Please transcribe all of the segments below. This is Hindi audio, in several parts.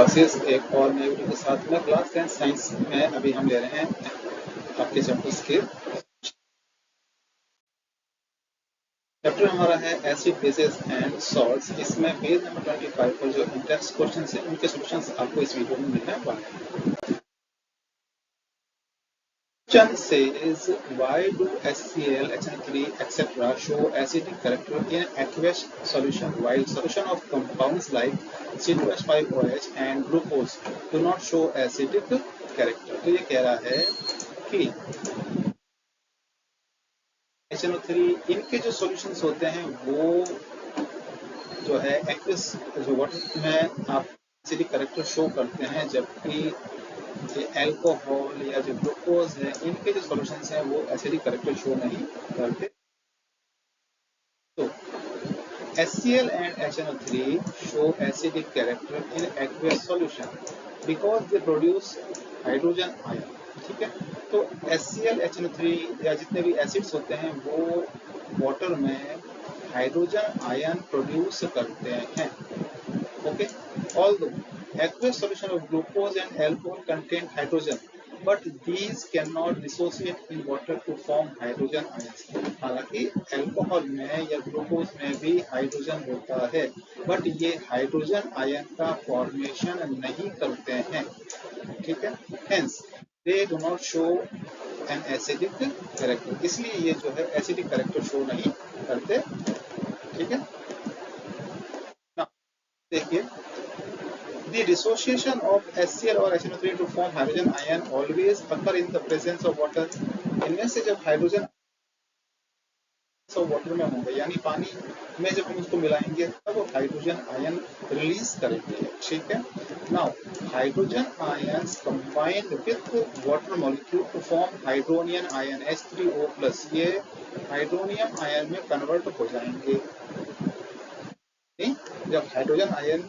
क्लासेस एक और नए वीडियो के साथ में क्लास 10 साइंस में अभी हम ले रहे हैं आपके चैप्टर्स के। चैप्टर हमारा है एसिड बेसेस एंड सॉल्ट्स। इसमें पेज नंबर 25 पर जो इंटेक्स्ट क्वेश्चंस हैं उनके सॉल्यूशंस आपको इस वीडियो में मिलने वाले हैं। Question says, why do HCl, HN3, etc. show acidic character in aqueous solution, while solution of compounds like C2H5OH and glucose do not show acidic character? तो ये कह रहा है कि HNO3 इनके जो सॉल्यूशंस होते हैं वो जो है एक्वस जो वाटर में आप एसिडिक कैरेक्टर शो करते हैं, जबकि ये अल्कोहल या जो ग्लूकोज है इनके जो सॉल्यूशंस हैं वो एसिडिक कैरेक्टर शो नहीं करते। तो HCl and HNO3 show acidic character in aqueous solution because they produce hydrogen ion। ठीक है, तो HCl, HNO3 या जितने भी एसिड्स होते हैं वो वाटर में हाइड्रोजन आयन प्रोड्यूस करते हैं। Okay, although aqueous solution of glucose and alcohol contain hydrogen, but these cannot dissociate in water to form hydrogen ions। हालांकि अल्कोहल में या ग्लूकोज में भी हाइड्रोजन होता है, बट ये हाइड्रोजन आयन का फॉर्मेशन नहीं करते हैं। ठीक है, hence they do not show an acidic character। इसलिए ये जो है एसिडिक कैरेक्टर शो नहीं करते। ठीक है, देखिए, the dissociation of HCl और HNO3 to form hydrogen ion always occur in the presence of water। इनमें से जब हाइड्रोजन वाटर में होंगे यानी पानी में जब हम उसको मिलाएंगे तब वो हाइड्रोजन आयन रिलीज करेंगे। ठीक है, now hydrogen ions combined with water molecule to form hydronium ion H3O+। ये हाइड्रोनियम आयन में कन्वर्ट हो जाएंगे। जब हाइड्रोजन आयन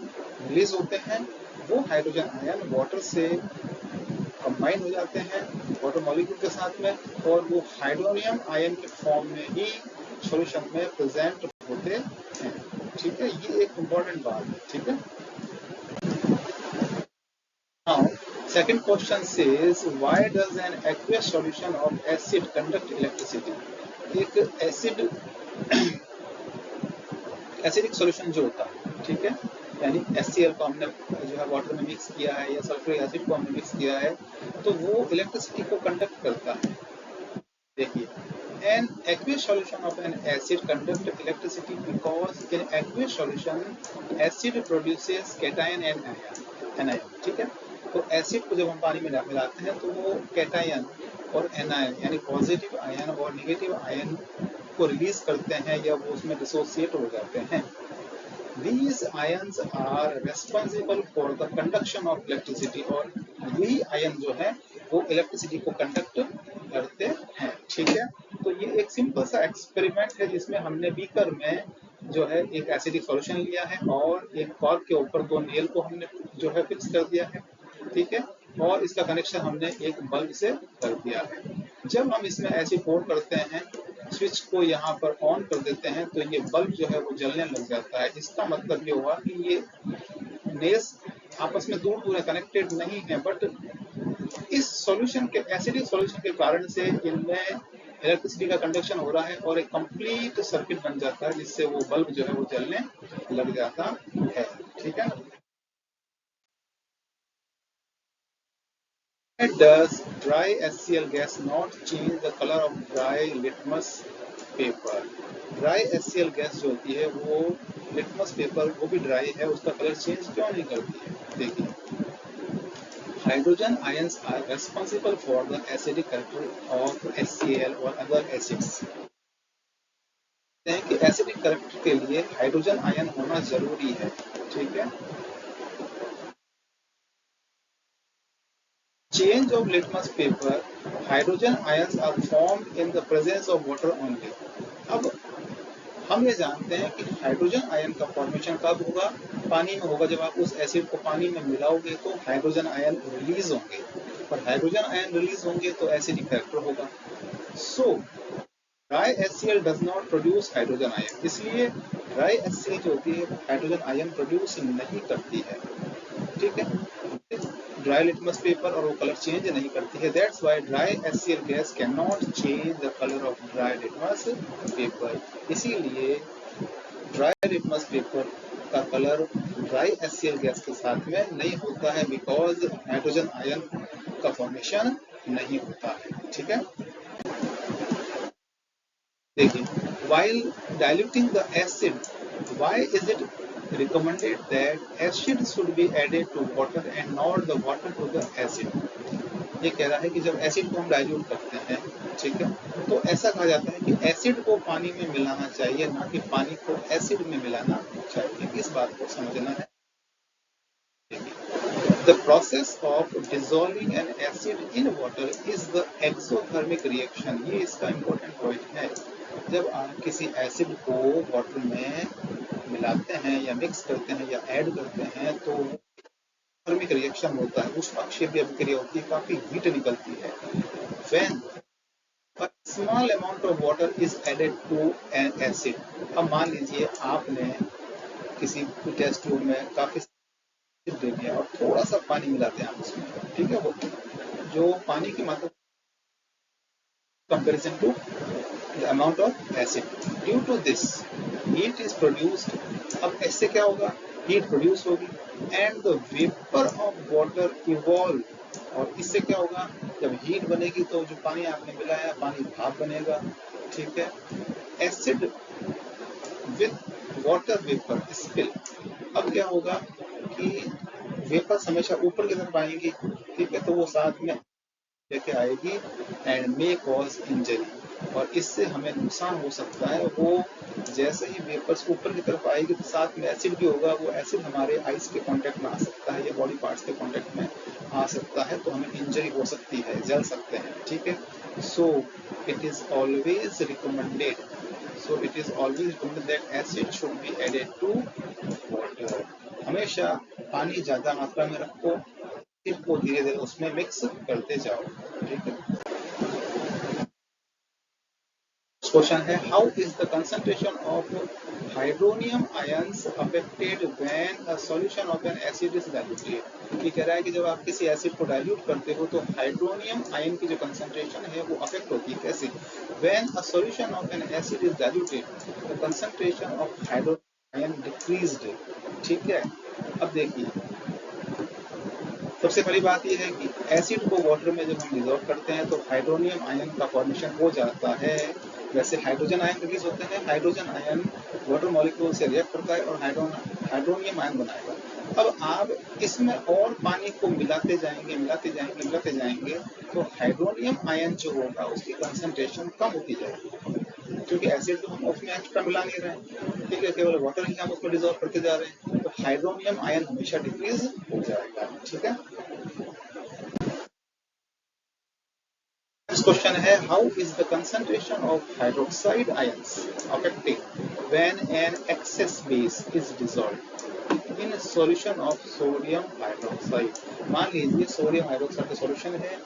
रिलीज होते हैं वो हाइड्रोजन आयन वाटर से कंबाइन हो जाते हैं वाटर मॉलिक्यूल के साथ में, और वो हाइड्रोनियम आयन के फॉर्म में ही सॉल्यूशन में प्रेजेंट होते हैं। ठीक है, ये एक इम्पोर्टेंट बात है। ठीक है, now second question says, why does an aqueous solution of acid conduct electricity. एक एसिडिक सॉल्यूशन जो होता है, ठीक है, यानी HCl को हमने जो है वाटर में मिक्स किया है या सल्फ्यूरिक एसिड को हमने मिक्स किया है, तो वो इलेक्ट्रिसिटी को कंडक्ट करता है। देखिए, an aqueous solution of an acid conduct electricity because in aqueous solution acid produces cation and anion। ठीक है, तो एसिड को जब हम पानी में मिलाते हैं तो वो कैटायन और एनायन यानी पॉजिटिव आयन और नेगेटिव आयन को रिलीज करते हैं या वो उसमें डिसोसिएट हो जाते हैं। These ions are responsible for the conduction of electricity। और यही आयन जो है वो इलेक्ट्रिसिटी को कंडक्ट करते हैं। ठीक है, तो ये एक सिंपल सा एक्सपेरिमेंट है जिसमें हमने बीकर में जो है एक एसिडिक सॉल्यूशन लिया है और एक कॉर्क के ऊपर दो नेल को हमने जो है फिक्स कर दिया है। ठीक है, और इसका कनेक्शन हमने एक बल्ब से कर दिया है। जब हम इसमें एसिड पोर करते हैं, स्विच को यहाँ पर ऑन कर देते हैं तो ये बल्ब जो है वो जलने लग जाता है। इसका मतलब ये हुआ कि ये नेल्स आपस में दूर दूर कनेक्टेड नहीं है, बट इस सॉल्यूशन के एसिडिक सॉल्यूशन के कारण से इनमें इलेक्ट्रिसिटी का कंडक्शन हो रहा है और एक कंप्लीट सर्किट बन जाता है जिससे वो बल्ब जो है वो जलने लग जाता है। ठीक है, does dry HCl gas not change the color of dry litmus paper। Dry HCl gas जो होती है वो लिटमस पेपर वो भी ड्राई है, उसका कलर चेंज क्यों नहीं करती है। देखिए, hydrogen ions are responsible for the acidic character of HCl और अदर एसिड्स। कि एसिडिक कैरेक्टर के लिए हाइड्रोजन आयन होना जरूरी है। ठीक है, change of litmus paper, hydrogen ions are formed in the presence of water only। अब हम ये जानते हैं कि हाइड्रोजन आयन का फॉर्मेशन कब होगा, पानी में होगा। जब आप उस एसिड को पानी में मिलाओगे तो हाइड्रोजन आयन रिलीज होंगे, और हाइड्रोजन आयन रिलीज होंगे तो एसिडिक कैरेक्टर होगा। सो dry HCl does not produce hydrogen ion. इसलिए ड्राई HCl जो होती है वो हाइड्रोजन आयन प्रोड्यूस नहीं करती है। ठीक है, ड्राई लिटमस पेपर और वो कलर चेंज नहीं करती है। That's why dry HCl gas can not change the colour of dry litmus paper. इसीलिए ड्राई लिटमस पेपर का कलर ड्राई HCl गैस के साथ में नहीं होता है, बिकॉज नाइट्रोजन आयन का फॉर्मेशन नहीं होता है। ठीक है, देखिए, while diluting the acid, why is it recommended that acid should be added to water and not the water to the acid? ये कह रहा है कि जब एसिड को हम डाइल्यूट करते हैं, ठीक है, तो ऐसा कहा जाता है कि एसिड को पानी में मिलाना चाहिए, ना कि पानी को एसिड में मिलाना चाहिए। इस बात को समझना है। The process of dissolving an acid in water is the exothermic reaction. ये इसका important point है। जब आप किसी एसिड को वाटर में मिलाते हैं या मिक्स करते हैं या ऐड करते हैं तो थर्मिक रिएक्शन होता है, ऊष्माक्षेपीय अभिक्रिया होती है, काफी हीट निकलती है। When a small amount of water is added to an acid, अब मान लीजिए आपने किसी टेस्ट ट्यूब में काफी दे दिया और थोड़ा सा पानी मिलाते हैं आप उसमें, ठीक है, वो जो पानी की मात्रा comparison to the amount of acid, due to this heat is produced. अब इससे क्या होगा, हीट प्रोड्यूस होगी and the vapour of water evolve, और इससे क्या होगा, जब हीट बनेगी तो जो पानी आपने मिलाया पानी भाप बनेगा। ठीक है, acid with water vapour spill, अब क्या होगा कि वेपर हमेशा ऊपर की तरफ आएंगी, ठीक है, तो वो साथ में लेके आएगी एंड मे कॉज इंजरी, और इससे हमें नुकसान हो सकता है। वो जैसे ही वेपर्स ऊपर की तरफ आएगी तो साथ में एसिड भी होगा, वो एसिड हमारे आइस के कांटेक्ट में आ सकता है या बॉडी पार्ट्स के कांटेक्ट में आ सकता है, तो हमें इंजरी हो सकती है, जल सकते हैं। ठीक है, so it is always recommended that acid should be added to water. हमेशा पानी ज्यादा मात्रा में रखो, इसको धीरे धीरे उसमें मिक्स करते जाओ। ठीक है, क्वेश्चन है, how is the concentration of hydronium ions affected when a solution of N acid is diluted. ये कह रहा है कि जब आप किसी एसिड को डाइल्यूट करते हो तो हाइड्रोनियम आयन की जो कंसंट्रेशन है वो अफेक्ट होती है। कैसे, when a solution of N acid is diluted the concentration of hydronium ion decreased. ठीक है, अब देखिए, सबसे बड़ी बात यह है कि एसिड को वाटर में जब हम डिजॉल्व करते हैं तो हाइड्रोनियम आयन का फॉर्मेशन हो जाता है। वैसे हाइड्रोजन आयन रिलीज होते हैं, हाइड्रोजन आयन वाटर मॉलिक्यूल से रिएक्ट करता है और हाइड्रोनियम आयन बनाएगा। अब आप इसमें और पानी को मिलाते जाएंगे तो हाइड्रोनियम आयन जो होगा उसकी कंसंट्रेशन कम होती जाएगी, क्योंकि एसिड तो हम उसमें एक्स्ट्रा मिला नहीं रहे हैं। ठीक है, केवल वाटर ही हम उसमें डिजॉल्व करते जा रहे हैं, तो हाइड्रोनियम आयन हमेशा डिक्रीज हो जाएगा। ठीक है, नेक्स्ट क्वेश्चन है, how is the concentration of hydroxide ions affected when an excess base is dissolved in solution of sodium hydroxide. मान लीजिए सोडियम हाइड्रोक्साइड का सॉल्यूशन है,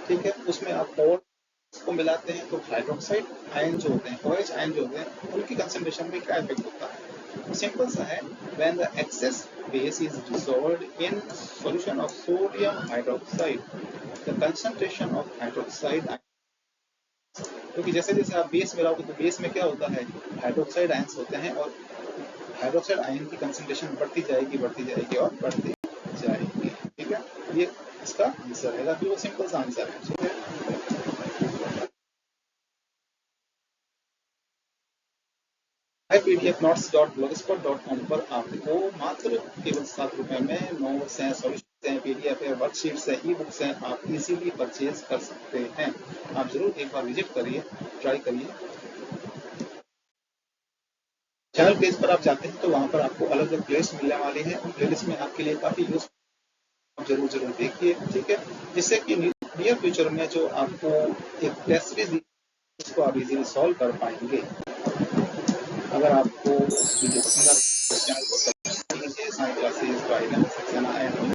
ठीक है, उसमें आप और को मिलाते हैं तो हाइड्रोक्साइड आयन जो होते हैं, OH आयन जो होते हैं, उनकी कंसंट्रेशन में क्या इफेक्ट होता है। सिंपल सा है, when the excess base is dissolved in solution of sodium hydroxide the concentration of hydroxide, क्योंकि जैसे जैसे आप बेस मिलाओगे तो बेस में क्या होता है, हाइड्रोक्साइड आयंस होते हैं, और हाइड्रोक्साइड आयन की कंसंट्रेशन बढ़ती जाएगी और बढ़ती जाएगी। ठीक है, ये इसका आंसर है, काफी वो सिंपल सा आंसर है। ठीक है, pdfnotes.blogspot.com पर आपको मात्र केवल 7 रुपए में नोट्स हैं, सॉल्यूशन हैं, पीडीएफ है, वर्कशीट्स हैं, ई बुक्स हैं, आप इजीली परचेज कर सकते हैं। आप जरूर एक बार विजिट करिए, ट्राई करिए। चैनल पेज पर आप जाते हैं तो वहां पर आपको अलग अलग प्लेलिस्ट मिलने वाली हैं, उन प्लेलिस्ट में आपके लिए काफी यूजफुल, जरूर देखिए। ठीक है, जिससे कि नियर फ्यूचर में जो आपको एक टेस्ट सीरीज उसको आप इजीली सॉल्व कर पाएंगे। अगर आपको वीडियो पसंद आए तो चैनल को सब्सक्राइब कीजिए, Sai classes bye Saxena and